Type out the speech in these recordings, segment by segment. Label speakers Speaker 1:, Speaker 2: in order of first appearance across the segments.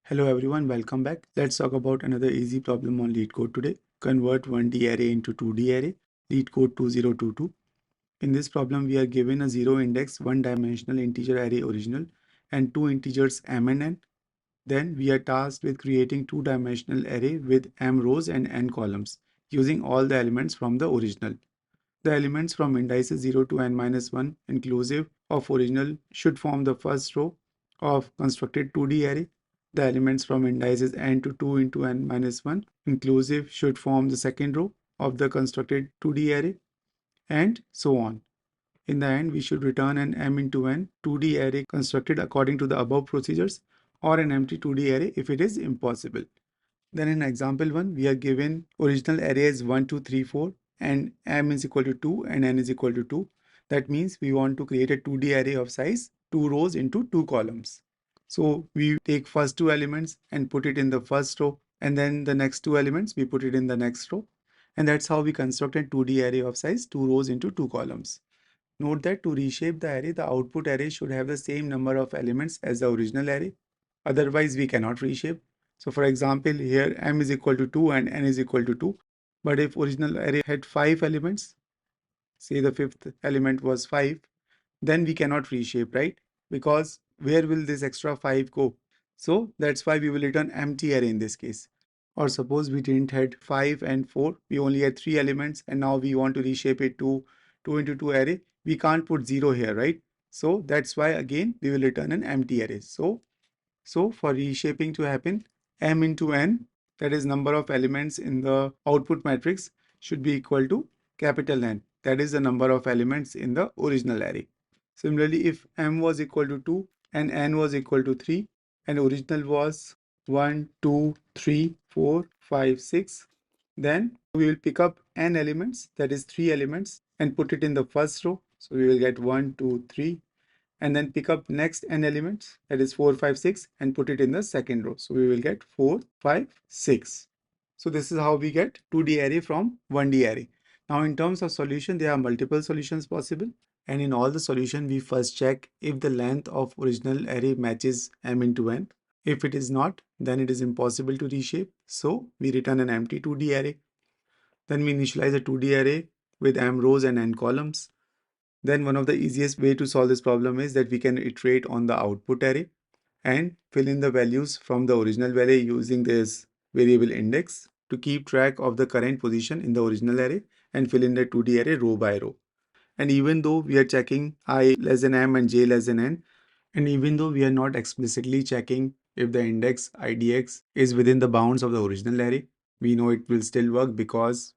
Speaker 1: Hello everyone, welcome back. Let's talk about another easy problem on Leetcode today. Convert 1D array into 2D array, Leetcode 2022. In this problem, we are given a zero index, one dimensional integer array original and two integers m and n. Then we are tasked with creating two-dimensional array with m rows and n columns using all the elements from the original. The elements from indices 0 to n minus 1 inclusive of original should form the first row of constructed 2D array. The elements from indices n to 2 into n minus 1 inclusive should form the second row of the constructed 2D array, and so on. In the end, we should return an m into n 2D array constructed according to the above procedures, or an empty 2D array if it is impossible. Then in example 1, we are given original arrays 1, 2, 3, 4 and m is equal to 2 and n is equal to 2. That means we want to create a 2D array of size 2 rows into 2 columns. So we take first two elements and put it in the first row, and then the next two elements we put it in the next row. And that's how we construct a 2D array of size 2 rows into 2 columns. Note that to reshape the array, the output array should have the same number of elements as the original array. Otherwise, we cannot reshape. So for example, here m is equal to 2 and n is equal to 2. But if original array had 5 elements, say the fifth element was 5, then we cannot reshape, right? Because where will this extra 5 go? So that's why we will return empty array in this case. Or suppose we didn't had 5 and 4, we only had 3 elements and now we want to reshape it to 2 into 2 array. We can't put 0 here, right? So that's why again we will return an empty array. So for reshaping to happen, m into n, that is number of elements in the output matrix, should be equal to capital N. That is the number of elements in the original array. Similarly, if m was equal to 2 and n was equal to 3 and original was 1, 2, 3, 4, 5, 6, then we will pick up n elements, that is 3 elements, and put it in the first row. So we will get 1, 2, 3, and then pick up next n elements, that is 4, 5, 6, and put it in the second row. So we will get 4, 5, 6. So this is how we get 2D array from 1D array. Now in terms of solution, there are multiple solutions possible. And in all the solution, we first check if the length of original array matches m into n. If it is not, then it is impossible to reshape. So we return an empty 2D array. Then we initialize a 2D array with m rows and n columns. Then one of the easiest way to solve this problem is that we can iterate on the output array and fill in the values from the original array using this variable index to keep track of the current position in the original array and fill in the 2D array row by row. And even though we are checking I less than m and j less than n, and even though we are not explicitly checking if the index idx is within the bounds of the original array, we know it will still work because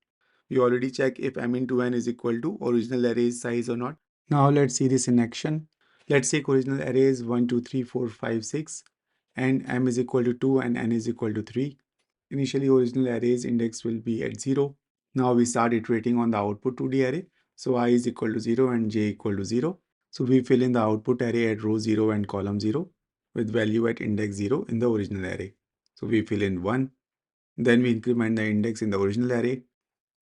Speaker 1: we already check if m into n is equal to original array's size or not. Now let's see this in action. Let's take original array is 1, 2, 3, 4, 5, 6 and m is equal to 2 and n is equal to 3. Initially original array's index will be at 0. Now we start iterating on the output 2D array. So I is equal to 0 and j equal to 0. So we fill in the output array at row 0 and column 0 with value at index 0 in the original array. So we fill in 1. Then we increment the index in the original array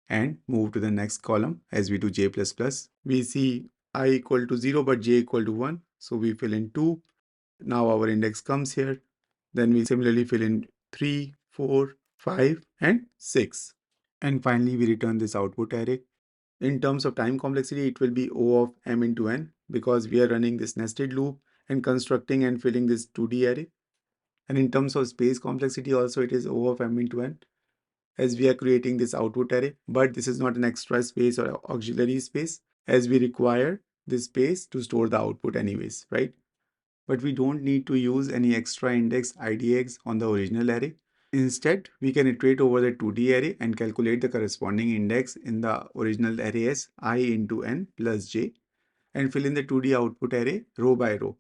Speaker 1: and move to the next column as we do j++. We see I equal to 0 but j equal to 1. So we fill in 2. Now our index comes here. Then we similarly fill in 3, 4, 5 and 6. And finally we return this output array. In terms of time complexity, it will be O of m into n because we are running this nested loop and constructing and filling this 2D array. And in terms of space complexity also, it is O of m into n as we are creating this output array, but this is not an extra space or auxiliary space as we require this space to store the output anyways, right? But we don't need to use any extra index idx on the original array. Instead, we can iterate over the 2D array and calculate the corresponding index in the original array as I into n plus j and fill in the 2D output array row by row.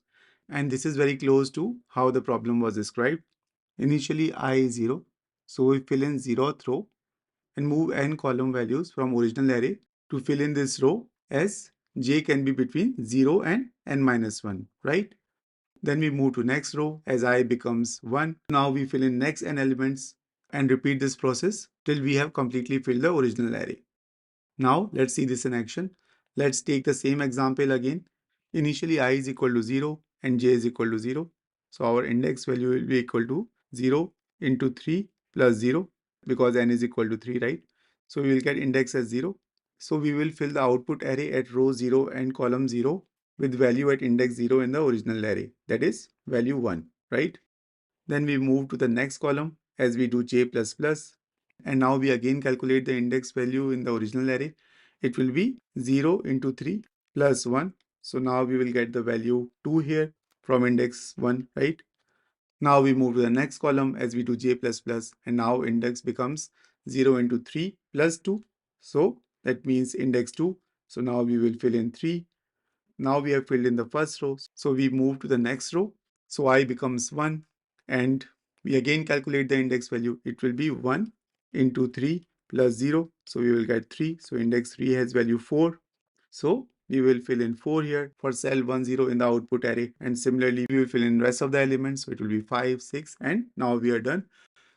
Speaker 1: And this is very close to how the problem was described. Initially, I is 0. So we fill in 0th row and move n column values from original array to fill in this row as j can be between 0 and n minus 1, right? Then we move to next row as I becomes 1. Now we fill in next n elements and repeat this process till we have completely filled the original array. Now let's see this in action. Let's take the same example again. Initially I is equal to 0 and j is equal to 0. So our index value will be equal to 0 into 3 plus 0 because n is equal to 3, right? So we will get index as 0. So we will fill the output array at row 0 and column 0 with value at index 0 in the original array, that is value 1, right? Then we move to the next column as we do j++, and now we again calculate the index value in the original array. It will be 0 into 3 plus 1. So now we will get the value 2 here from index 1, right? Now we move to the next column as we do j++, and now index becomes 0 into 3 plus 2. So that means index 2. So now we will fill in 3. Now we have filled in the first row. So we move to the next row. So I becomes 1, and we again calculate the index value. It will be 1 into 3 plus 0. So we will get 3. So index 3 has value 4. So we will fill in 4 here for cell 1, 0 in the output array. And similarly, we will fill in rest of the elements. So it will be 5, 6, and now we are done.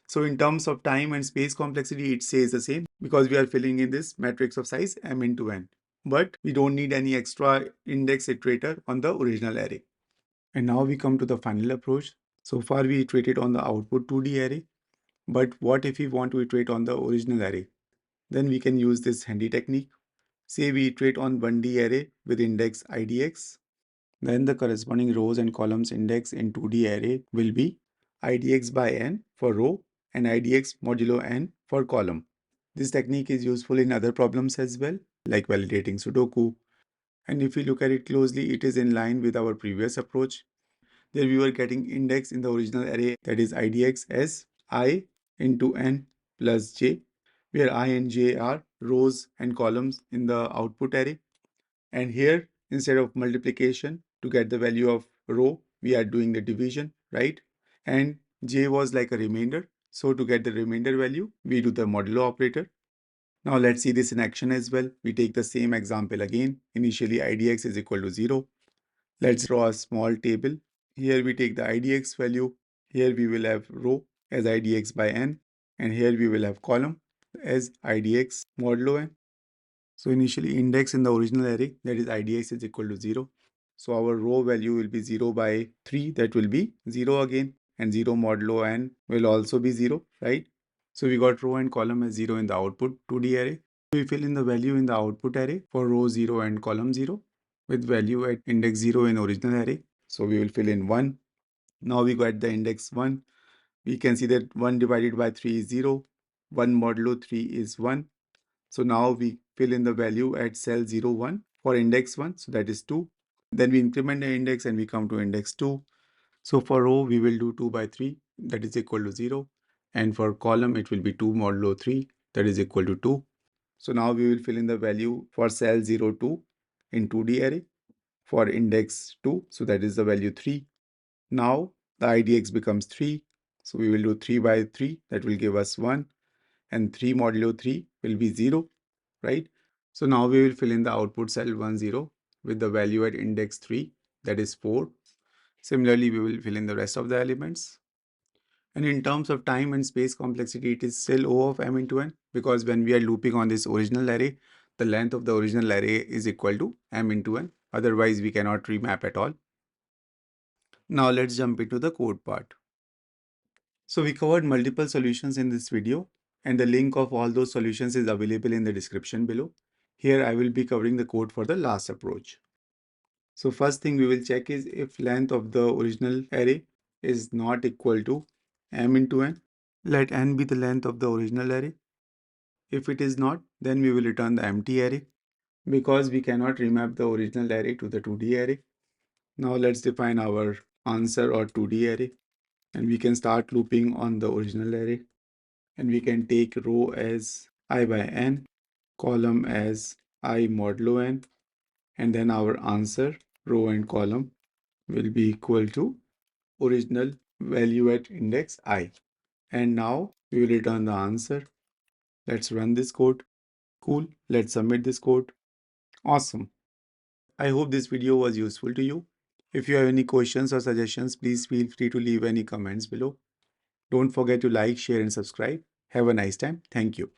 Speaker 1: So in terms of time and space complexity, it stays the same because we are filling in this matrix of size m into n. But we don't need any extra index iterator on the original array. And now we come to the final approach. So far we iterated on the output 2D array. But what if we want to iterate on the original array? Then we can use this handy technique. Say we iterate on 1D array with index idx. Then the corresponding rows and columns index in 2D array will be idx by n for row and idx modulo n for column. This technique is useful in other problems as well, like validating Sudoku. And if we look at it closely, it is in line with our previous approach. There we were getting index in the original array, that is idx, as I into n plus j, where I and j are rows and columns in the output array. And here, instead of multiplication to get the value of row, we are doing the division, right? And j was like a remainder. So to get the remainder value, we do the modulo operator. Now let's see this in action as well. We take the same example again. Initially idx is equal to 0. Let's draw a small table. Here we take the idx value. Here we will have row as idx by n. And here we will have column as idx modulo n. So initially index in the original array, that is idx is equal to 0. So our row value will be 0 by 3, that will be 0 again, and 0 modulo n will also be 0, right? So we got row and column as 0 in the output 2D array. We fill in the value in the output array for row 0 and column 0 with value at index 0 in original array. So we will fill in 1. Now we got the index 1. We can see that 1 divided by 3 is 0. 1 modulo 3 is 1. So now we fill in the value at cell 0, 1 for index 1. So that is 2. Then we increment the index and we come to index 2. So for row, we will do 2 by 3, that is equal to 0. And for column, it will be 2 modulo 3, that is equal to 2. So now we will fill in the value for cell 0, 2 in 2D array for index 2. So that is the value 3. Now the idx becomes 3. So we will do 3 by 3, that will give us 1. And 3 modulo 3 will be 0, right? So now we will fill in the output cell 1, 0 with the value at index 3, that is 4. Similarly, we will fill in the rest of the elements. And in terms of time and space complexity, it is still O of m into n, because when we are looping on this original array, the length of the original array is equal to m into n. Otherwise, we cannot remap at all. Now let's jump into the code part. So we covered multiple solutions in this video, and the link of all those solutions is available in the description below. Here I will be covering the code for the last approach. So first thing we will check is if length of the original array is not equal to m into n. Let n be the length of the original array. If it is not, then we will return the empty array because we cannot remap the original array to the 2D array. Now let's define our answer or 2D array, and we can start looping on the original array. And we can take row as I by n, column as I modulo n, and then our answer, row and column, will be equal to original value at index I. And now we will return the answer. Let's run this code. Cool. Let's submit this code. Awesome. I hope this video was useful to you. If you have any questions or suggestions, please feel free to leave any comments below. Don't forget to like, share, and subscribe. Have a nice time. Thank you.